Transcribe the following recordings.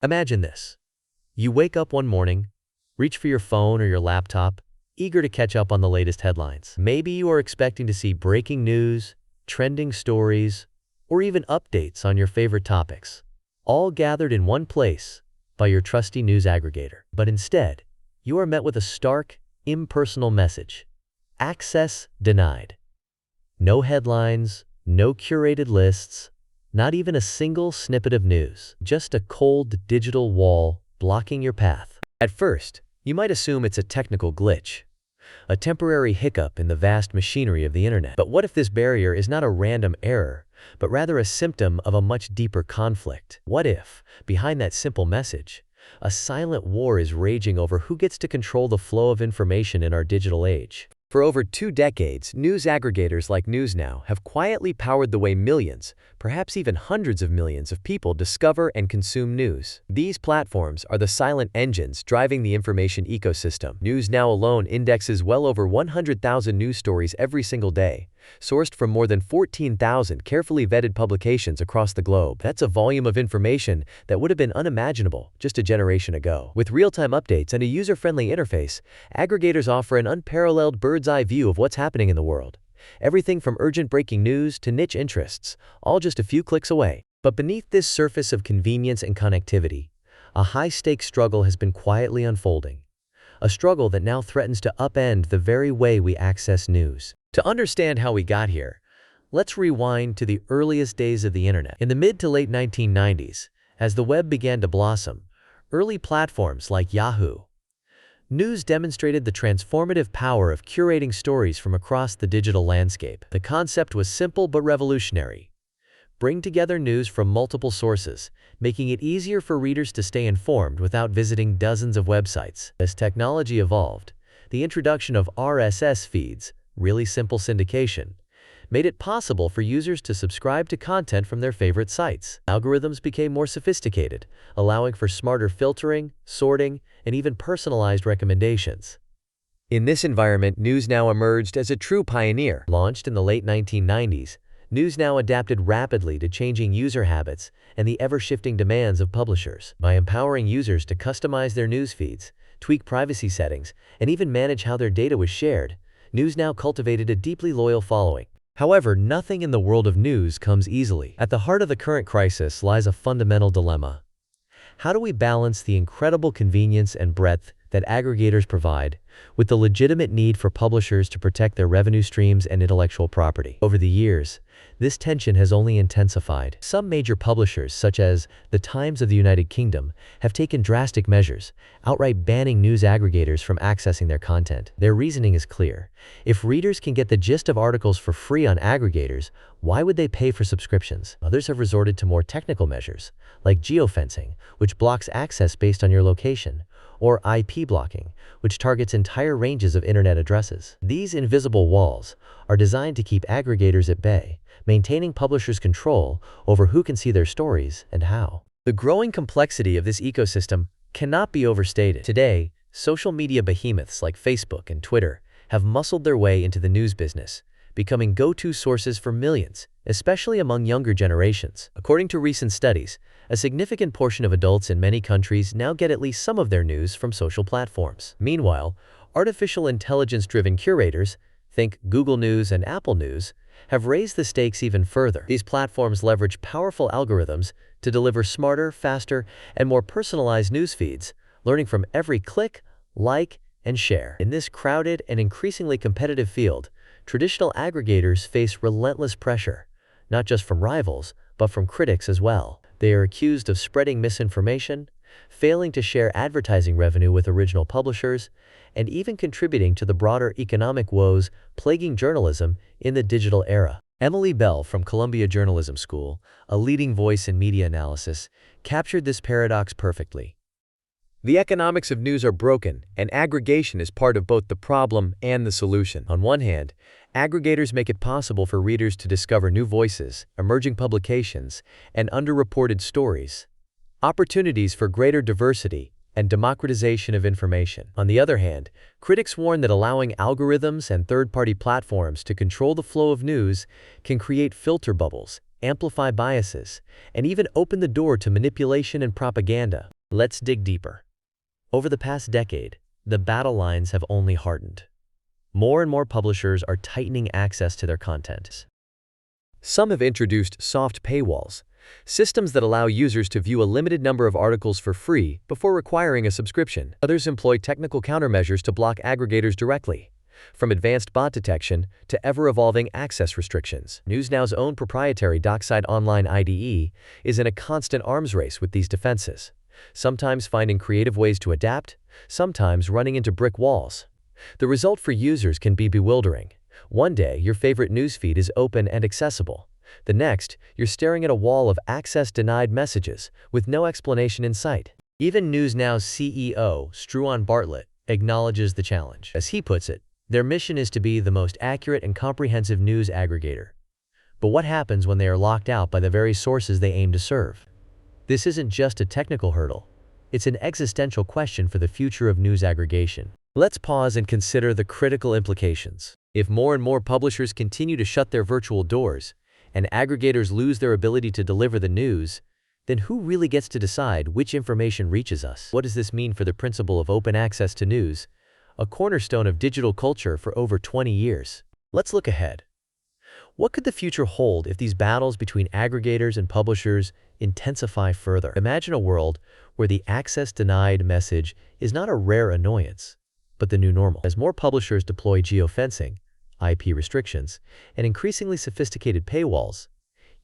Imagine this. You wake up one morning, reach for your phone or your laptop, eager to catch up on the latest headlines. Maybe you are expecting to see breaking news, trending stories, or even updates on your favorite topics, all gathered in one place by your trusty news aggregator. But instead, you are met with a stark, impersonal message. Access denied. No headlines, no curated lists, not even a single snippet of news, just a cold digital wall blocking your path. At first, you might assume it's a technical glitch, a temporary hiccup in the vast machinery of the internet. But what if this barrier is not a random error, but rather a symptom of a much deeper conflict? What if, behind that simple message, a silent war is raging over who gets to control the flow of information in our digital age? For over 2 decades, news aggregators like NewsNow have quietly powered the way millions, perhaps even hundreds of millions of people discover and consume news. These platforms are the silent engines driving the information ecosystem. NewsNow alone indexes well over 100,000 news stories every single day, sourced from more than 14,000 carefully vetted publications across the globe. That's a volume of information that would have been unimaginable just a generation ago. With real-time updates and a user-friendly interface, aggregators offer an unparalleled bird's-eye view of what's happening in the world. Everything from urgent breaking news to niche interests, all just a few clicks away. But beneath this surface of convenience and connectivity, a high-stakes struggle has been quietly unfolding. A struggle that now threatens to upend the very way we access news. To understand how we got here, let's rewind to the earliest days of the internet. In the mid to late 1990s, as the web began to blossom, early platforms like Yahoo! News demonstrated the transformative power of curating stories from across the digital landscape. The concept was simple but revolutionary. Bring together news from multiple sources, making it easier for readers to stay informed without visiting dozens of websites. As technology evolved, the introduction of RSS feeds, really simple syndication, made it possible for users to subscribe to content from their favorite sites. Algorithms became more sophisticated, allowing for smarter filtering, sorting, and even personalized recommendations. In this environment, NewsNow emerged as a true pioneer. Launched in the late 1990s, NewsNow adapted rapidly to changing user habits and the ever-shifting demands of publishers. By empowering users to customize their news feeds, tweak privacy settings, and even manage how their data was shared, NewsNow cultivated a deeply loyal following. However, nothing in the world of news comes easily. At the heart of the current crisis lies a fundamental dilemma. How do we balance the incredible convenience and breadth that aggregators provide with the legitimate need for publishers to protect their revenue streams and intellectual property? Over the years, this tension has only intensified. Some major publishers, such as The Times of the United Kingdom, have taken drastic measures, outright banning news aggregators from accessing their content. Their reasoning is clear. If readers can get the gist of articles for free on aggregators, why would they pay for subscriptions? Others have resorted to more technical measures, like geofencing, which blocks access based on your location, or IP blocking, which targets entire ranges of internet addresses. These invisible walls are designed to keep aggregators at bay, maintaining publishers' control over who can see their stories and how. The growing complexity of this ecosystem cannot be overstated. Today, social media behemoths like Facebook and Twitter have muscled their way into the news business, becoming go-to sources for millions, especially among younger generations. According to recent studies, a significant portion of adults in many countries now get at least some of their news from social platforms. Meanwhile, artificial intelligence-driven curators, think Google News and Apple News, have raised the stakes even further. These platforms leverage powerful algorithms to deliver smarter, faster, and more personalized news feeds, learning from every click, like, and share. In this crowded and increasingly competitive field, traditional aggregators face relentless pressure, not just from rivals, but from critics as well. They are accused of spreading misinformation, failing to share advertising revenue with original publishers, and even contributing to the broader economic woes plaguing journalism in the digital era. Emily Bell from Columbia Journalism School, a leading voice in media analysis, captured this paradox perfectly. The economics of news are broken, and aggregation is part of both the problem and the solution. On one hand, aggregators make it possible for readers to discover new voices, emerging publications, and underreported stories, opportunities for greater diversity and democratization of information. On the other hand, critics warn that allowing algorithms and third-party platforms to control the flow of news can create filter bubbles, amplify biases, and even open the door to manipulation and propaganda. Let's dig deeper. Over the past decade, the battle lines have only hardened. More and more publishers are tightening access to their content. Some have introduced soft paywalls, systems that allow users to view a limited number of articles for free before requiring a subscription. Others employ technical countermeasures to block aggregators directly, from advanced bot detection to ever-evolving access restrictions. NewsNow's own proprietary dockside online IDE is in a constant arms race with these defenses, sometimes finding creative ways to adapt, sometimes running into brick walls. The result for users can be bewildering. One day, your favorite newsfeed is open and accessible. The next, you're staring at a wall of access-denied messages with no explanation in sight. Even NewsNow's CEO, Struan Bartlett, acknowledges the challenge. As he puts it, their mission is to be the most accurate and comprehensive news aggregator. But what happens when they are locked out by the very sources they aim to serve? This isn't just a technical hurdle. It's an existential question for the future of news aggregation. Let's pause and consider the critical implications. If more and more publishers continue to shut their virtual doors, and aggregators lose their ability to deliver the news, then who really gets to decide which information reaches us? What does this mean for the principle of open access to news, a cornerstone of digital culture for over 20 years? Let's look ahead. What could the future hold if these battles between aggregators and publishers intensify further? Imagine a world where the access-denied message is not a rare annoyance, but the new normal. As more publishers deploy geofencing, IP restrictions, and increasingly sophisticated paywalls,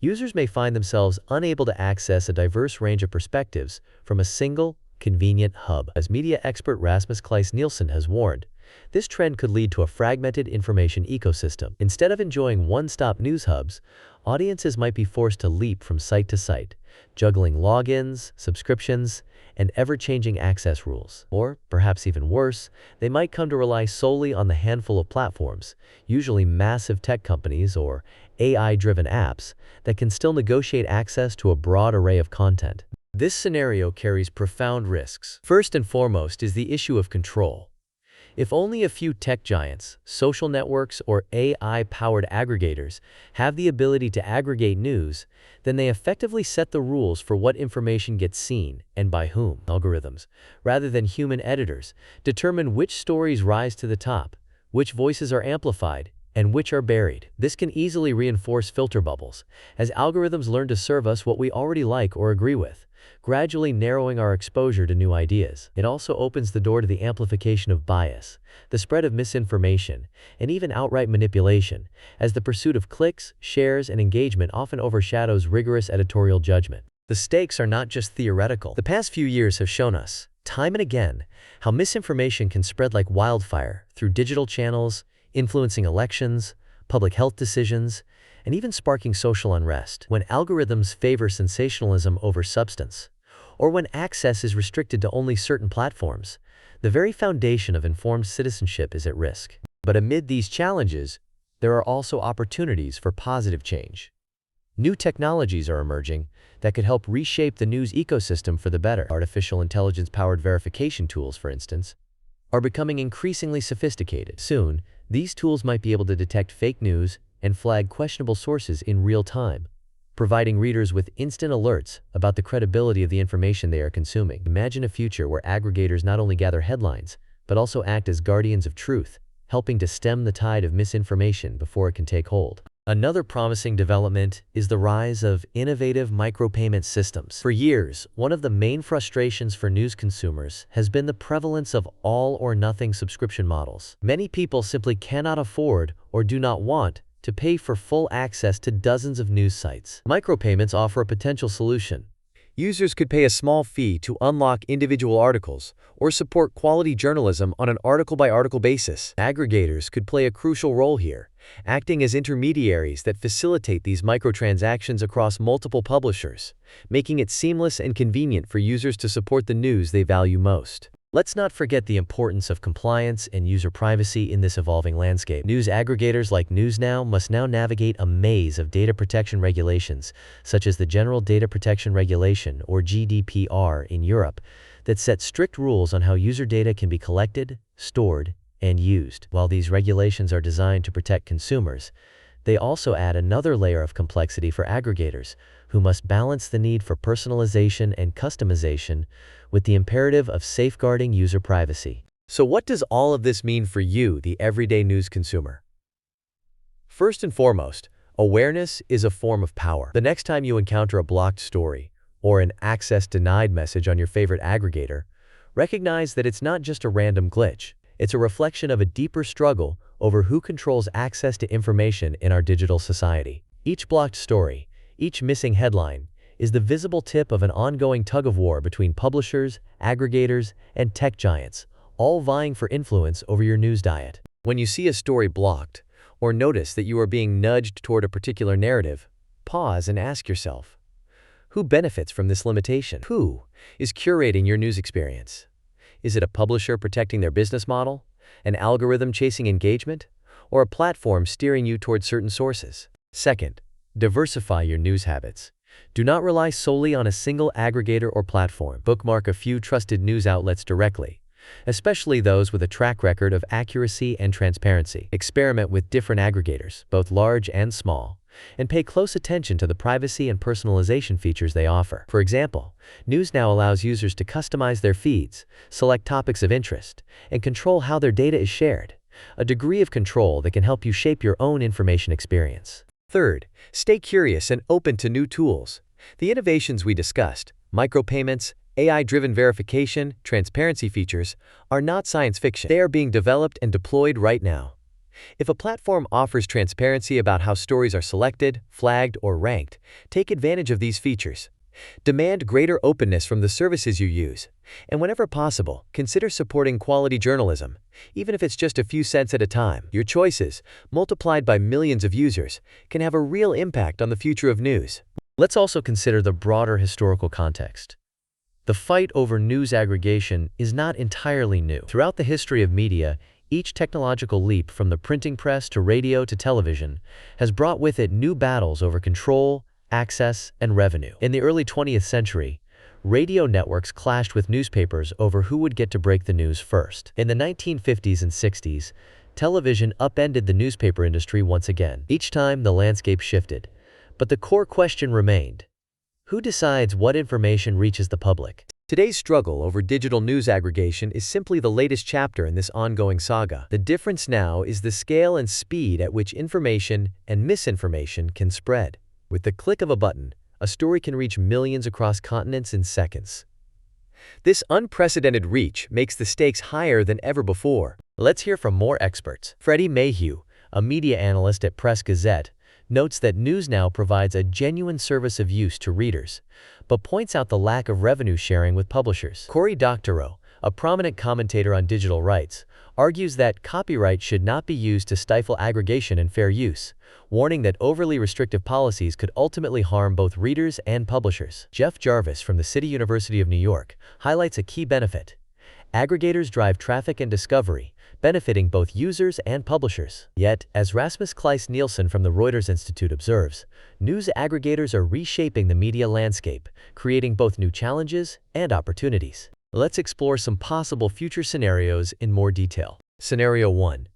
users may find themselves unable to access a diverse range of perspectives from a single, convenient hub. As media expert Rasmus Kleis-Nielsen has warned, this trend could lead to a fragmented information ecosystem. Instead of enjoying one-stop news hubs, audiences might be forced to leap from site to site, juggling logins, subscriptions, and ever-changing access rules. Or, perhaps even worse, they might come to rely solely on the handful of platforms, usually massive tech companies or AI-driven apps, that can still negotiate access to a broad array of content. This scenario carries profound risks. First and foremost is the issue of control. If only a few tech giants, social networks, or AI-powered aggregators have the ability to aggregate news, then they effectively set the rules for what information gets seen and by whom. Algorithms, rather than human editors, determine which stories rise to the top, which voices are amplified, and which are buried. This can easily reinforce filter bubbles, as algorithms learn to serve us what we already like or agree with, gradually narrowing our exposure to new ideas. It also opens the door to the amplification of bias, the spread of misinformation, and even outright manipulation, as the pursuit of clicks, shares, and engagement often overshadows rigorous editorial judgment. The stakes are not just theoretical. The past few years have shown us, time and again, how misinformation can spread like wildfire through digital channels, influencing elections, public health decisions, and even sparking social unrest. When algorithms favor sensationalism over substance, or when access is restricted to only certain platforms, the very foundation of informed citizenship is at risk. But amid these challenges, there are also opportunities for positive change. New technologies are emerging that could help reshape the news ecosystem for the better. Artificial intelligence-powered verification tools, for instance, are becoming increasingly sophisticated. Soon, these tools might be able to detect fake news and flag questionable sources in real time, providing readers with instant alerts about the credibility of the information they are consuming. Imagine a future where aggregators not only gather headlines, but also act as guardians of truth, helping to stem the tide of misinformation before it can take hold. Another promising development is the rise of innovative micropayment systems. For years, one of the main frustrations for news consumers has been the prevalence of all-or-nothing subscription models. Many people simply cannot afford or do not want to pay for full access to dozens of news sites. Micropayments offer a potential solution. Users could pay a small fee to unlock individual articles or support quality journalism on an article-by-article basis. Aggregators could play a crucial role here, acting as intermediaries that facilitate these microtransactions across multiple publishers, making it seamless and convenient for users to support the news they value most. Let's not forget the importance of compliance and user privacy in this evolving landscape. News aggregators like NewsNow must now navigate a maze of data protection regulations, such as the General Data Protection Regulation, or GDPR, in Europe, that set strict rules on how user data can be collected, stored, and used. While these regulations are designed to protect consumers, They also add another layer of complexity for aggregators, who must balance the need for personalization and customization with the imperative of safeguarding user privacy. So what does all of this mean for you, the everyday news consumer? First and foremost, awareness is a form of power. The next time you encounter a blocked story or an access denied message on your favorite aggregator, recognize that it's not just a random glitch. It's a reflection of a deeper struggle over who controls access to information in our digital society. Each blocked story, each missing headline, is the visible tip of an ongoing tug-of-war between publishers, aggregators, and tech giants, all vying for influence over your news diet. When you see a story blocked, or notice that you are being nudged toward a particular narrative, pause and ask yourself, who benefits from this limitation? Who is curating your news experience? Is it a publisher protecting their business model, an algorithm chasing engagement, or a platform steering you toward certain sources? Second, diversify your news habits. Do not rely solely on a single aggregator or platform. Bookmark a few trusted news outlets directly, especially those with a track record of accuracy and transparency. Experiment with different aggregators, both large and small, and pay close attention to the privacy and personalization features they offer. For example, NewsNow allows users to customize their feeds, select topics of interest, and control how their data is shared, a degree of control that can help you shape your own information experience. Third, stay curious and open to new tools. The innovations we discussed, micropayments, AI-driven verification, transparency features, are not science fiction. They are being developed and deployed right now. If a platform offers transparency about how stories are selected, flagged, or ranked, take advantage of these features. Demand greater openness from the services you use, and whenever possible, consider supporting quality journalism, even if it's just a few cents at a time. Your choices, multiplied by millions of users, can have a real impact on the future of news. Let's also consider the broader historical context. The fight over news aggregation is not entirely new. Throughout the history of media, each technological leap from the printing press to radio to television has brought with it new battles over control, access, and revenue. In the early 20th century, radio networks clashed with newspapers over who would get to break the news first. In the 1950s and 60s, television upended the newspaper industry once again. Each time, the landscape shifted, but the core question remained: who decides what information reaches the public? Today's struggle over digital news aggregation is simply the latest chapter in this ongoing saga. The difference now is the scale and speed at which information and misinformation can spread. With the click of a button, a story can reach millions across continents in seconds. This unprecedented reach makes the stakes higher than ever before. Let's hear from more experts. Freddie Mayhew, a media analyst at Press Gazette, notes that NewsNow provides a genuine service of use to readers, but points out the lack of revenue sharing with publishers. Cory Doctorow, a prominent commentator on digital rights, argues that copyright should not be used to stifle aggregation and fair use, warning that overly restrictive policies could ultimately harm both readers and publishers. Jeff Jarvis from the City University of New York highlights a key benefit. Aggregators drive traffic and discovery, benefiting both users and publishers. Yet, as Rasmus Kleis-Nielsen from the Reuters Institute observes, news aggregators are reshaping the media landscape, creating both new challenges and opportunities. Let's explore some possible future scenarios in more detail. Scenario 1.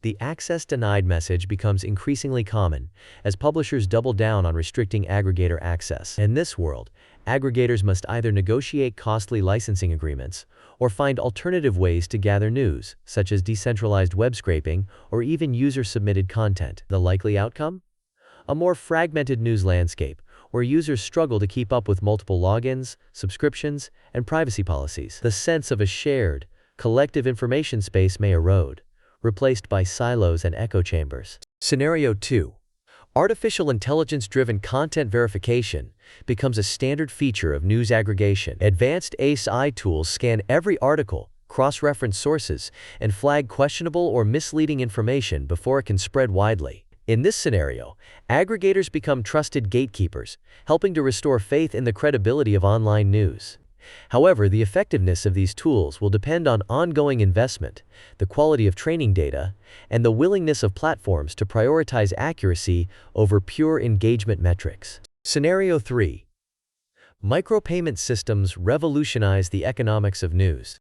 The access denied message becomes increasingly common as publishers double down on restricting aggregator access. In this world, aggregators must either negotiate costly licensing agreements or find alternative ways to gather news, such as decentralized web scraping or even user-submitted content. The likely outcome? A more fragmented news landscape, where users struggle to keep up with multiple logins, subscriptions, and privacy policies. The sense of a shared, collective information space may erode, replaced by silos and echo chambers. Scenario 2. Artificial intelligence-driven content verification becomes a standard feature of news aggregation. Advanced AI tools scan every article, cross-reference sources, and flag questionable or misleading information before it can spread widely. In this scenario, aggregators become trusted gatekeepers, helping to restore faith in the credibility of online news. However, the effectiveness of these tools will depend on ongoing investment, the quality of training data, and the willingness of platforms to prioritize accuracy over pure engagement metrics. Scenario 3. Micropayment systems revolutionize the economics of news.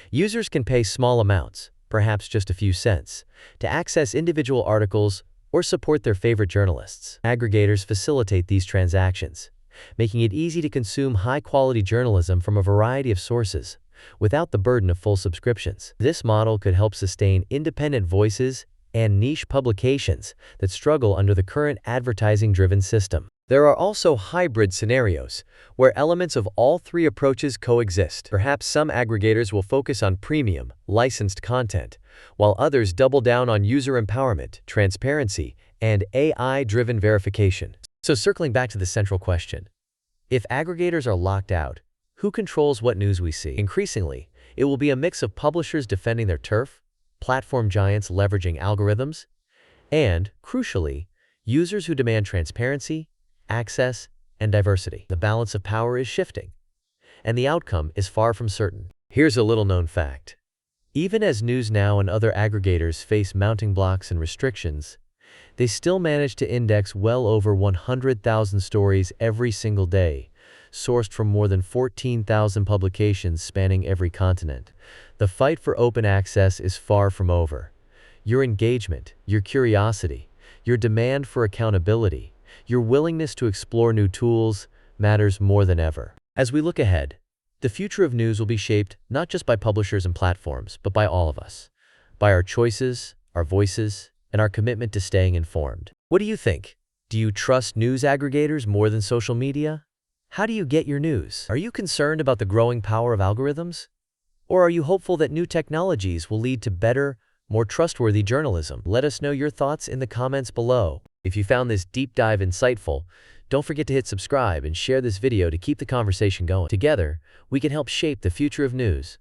Users can pay small amounts, perhaps just a few cents, to access individual articles, or support their favorite journalists. Aggregators facilitate these transactions, making it easy to consume high-quality journalism from a variety of sources without the burden of full subscriptions. This model could help sustain independent voices and niche publications that struggle under the current advertising-driven system. There are also hybrid scenarios, where elements of all three approaches coexist. Perhaps some aggregators will focus on premium, licensed content, while others double down on user empowerment, transparency, and AI-driven verification. So circling back to the central question, if aggregators are locked out, who controls what news we see? Increasingly, it will be a mix of publishers defending their turf, platform giants leveraging algorithms, and, crucially, users who demand transparency, access, and diversity. The balance of power is shifting, and the outcome is far from certain. Here's a little-known fact. Even as NewsNow and other aggregators face mounting blocks and restrictions, they still manage to index well over 100,000 stories every single day, sourced from more than 14,000 publications spanning every continent. The fight for open access is far from over. Your engagement, your curiosity, your demand for accountability, your willingness to explore new tools matters more than ever. As we look ahead, the future of news will be shaped not just by publishers and platforms, but by all of us, by our choices, our voices, and our commitment to staying informed. What do you think? Do you trust news aggregators more than social media? How do you get your news? Are you concerned about the growing power of algorithms? Or are you hopeful that new technologies will lead to better, more trustworthy journalism? Let us know your thoughts in the comments below. If you found this deep dive insightful, don't forget to hit subscribe and share this video to keep the conversation going. Together, we can help shape the future of news.